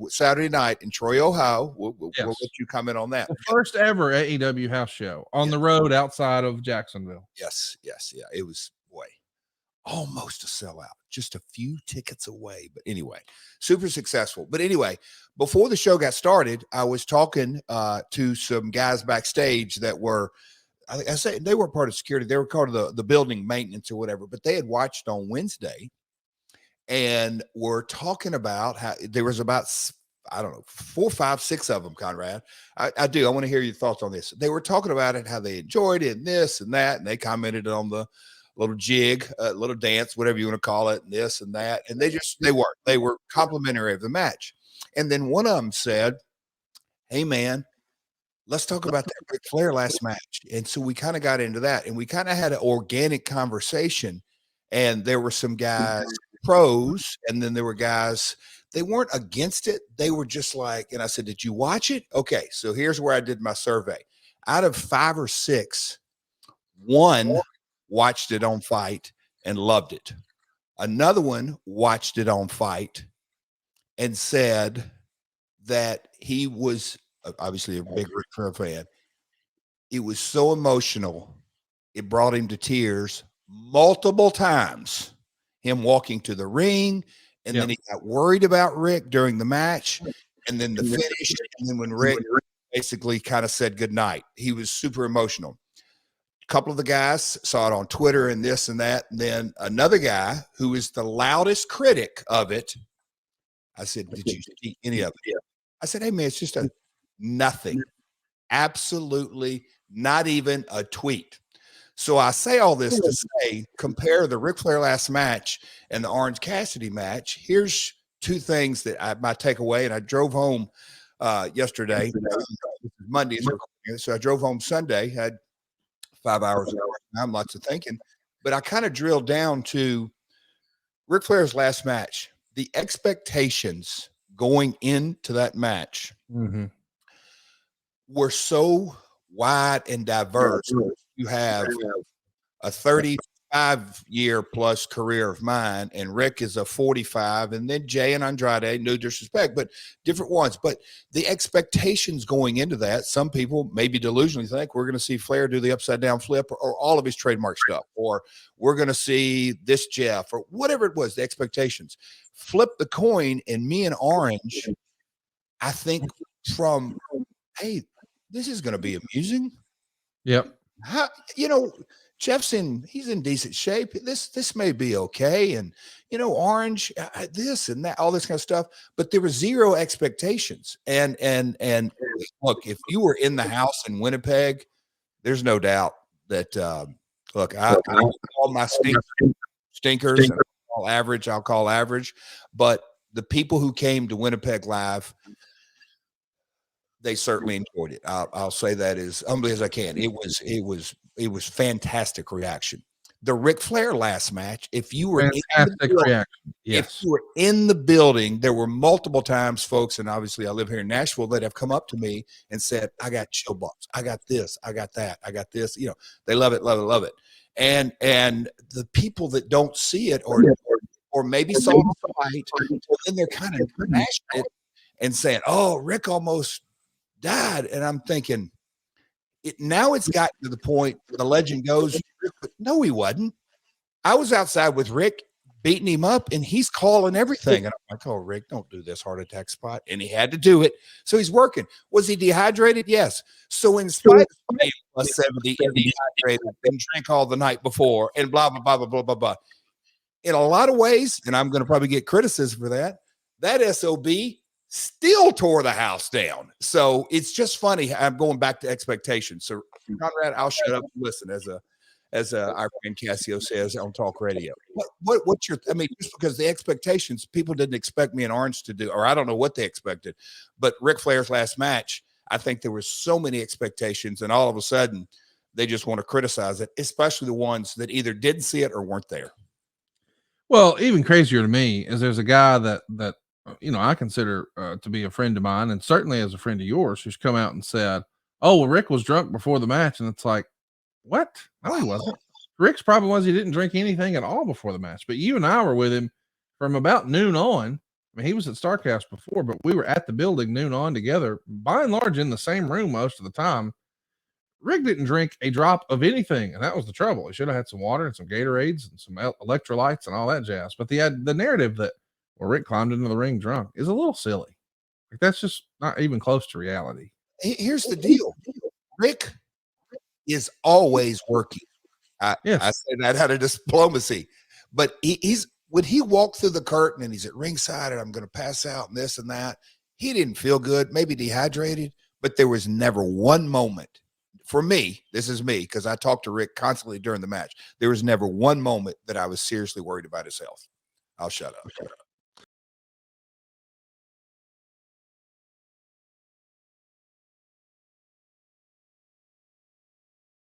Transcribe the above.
Saturday night in Troy, Ohio. We'll Yes. let you comment on that. The first ever AEW house show on the road outside of Jacksonville. Yes. Yeah. It was almost a sellout, just a few tickets away. But anyway, super successful. But anyway, before the show got started, I was talking to some guys backstage that were, I say they were part of security. They were part of the building maintenance or whatever, but they had watched on Wednesday and were talking about how there was about, I don't know, 4, 5, 6 of them, Conrad. I want to hear your thoughts on this. They were talking about it, how they enjoyed it and this and that. And they commented on the little jig, little dance, whatever you want to call it, and this and that. And they were complimentary of the match. And then one of them said, "Hey man, let's talk about that Ric Flair last match." And so we kind of got into that, and we kind of had an organic conversation. And there were some guys pros, and then there were guys, they weren't against it. They were just like, and I said, "Did you watch it?" Okay, so here's where I did my survey. Out of 5 or 6, 1 watched it on Fight and loved it. Another one watched it on Fight and said that he was obviously a big Ric Flair fan. It was so emotional. It brought him to tears multiple times, him walking to the ring. And then he got worried about Rick during the match. And then the finish. And then when Rick basically kind of said goodnight, he was super emotional. A couple of the guys saw it on Twitter and this and that. And then another guy who is the loudest critic of it, I said, "Did you see any of it?" I said, "Hey man, it's just a nothing. Absolutely not even a tweet." So I say all this to say, compare the Ric Flair last match and the Orange Cassidy match. Here's 2 things that my takeaway, and I drove home yesterday, Monday, so I drove home Sunday, had 5 hours of time, lots of thinking, but I kind of drilled down to Ric Flair's last match. The expectations going into that match were so wide and diverse. You have a 35-year plus career of mine, and Rick is a 45, and then Jay and Andrade, no disrespect, but different ones. But the expectations going into that, some people maybe delusionally think we're going to see Flair do the upside down flip or all of his trademark stuff, or we're going to see this Jeff or whatever it was, the expectations. Flip the coin, and me and Orange, I think from, hey, this is going to be amusing. Yep. Jeff's he's in decent shape. This may be okay. And, Orange, this and that, all this kind of stuff, but there were 0 expectations. And look, if you were in the house in Winnipeg, there's no doubt that, look, I call my stinkers and I'll call average, but the people who came to Winnipeg Live, they certainly enjoyed it. I'll say that as humbly as I can. It was fantastic reaction. The Ric Flair last match, if you were if you were in the building, there were multiple times, folks, and obviously I live here in Nashville, that have come up to me and said, "I got chill bumps. I got this. I got that. I got this." They love it, love it, love it. And the people that don't see it or maybe saw the fight, then they're kind of passionate and saying, "Oh, Rick almost died." And I'm thinking, now it's gotten to the point where the legend goes, "No, he wasn't. I was outside with Rick beating him up and he's calling everything." And I'm like, "Oh, Rick, don't do this heart attack spot." And he had to do it. So he's working. Was he dehydrated? Yes. So in spite of being plus 70 and dehydrated and drank all the night before and blah, blah, blah, blah, blah, blah, blah. In a lot of ways, and I'm going to probably get criticism for that SOB still tore the house down. So it's just funny. I'm going back to expectations. So Conrad, I'll shut up and listen as our friend Cassio says on talk radio. What's your, just because the expectations, people didn't expect me and Orange to do, or I don't know what they expected, but Ric Flair's last match, I think there were so many expectations, and all of a sudden they just want to criticize it, especially the ones that either didn't see it or weren't there. Well, even crazier to me is there's a guy that I consider to be a friend of mine, and certainly as a friend of yours, who's come out and said, "Oh, well, Rick was drunk before the match." And it's like, what? No, he wasn't. Rick's problem was he didn't drink anything at all before the match. But you and I were with him from about noon on, I mean, he was at StarCast before, but we were at the building noon on together, by and large in the same room most of the time. Rick didn't drink a drop of anything, and that was the trouble. He should have had some water and some Gatorades and some electrolytes and all that jazz. But the narrative that Rick climbed into the ring drunk is a little silly. Like, that's just not even close to reality. Here's the deal. Rick is always working. I say that out of diplomacy, but he's when he walked through the curtain and he's at ringside and I'm going to pass out and this and that, he didn't feel good, maybe dehydrated, but there was never one moment for me. This is me, because I talked to Rick constantly during the match. There was never one moment that I was seriously worried about his health. I'll shut up.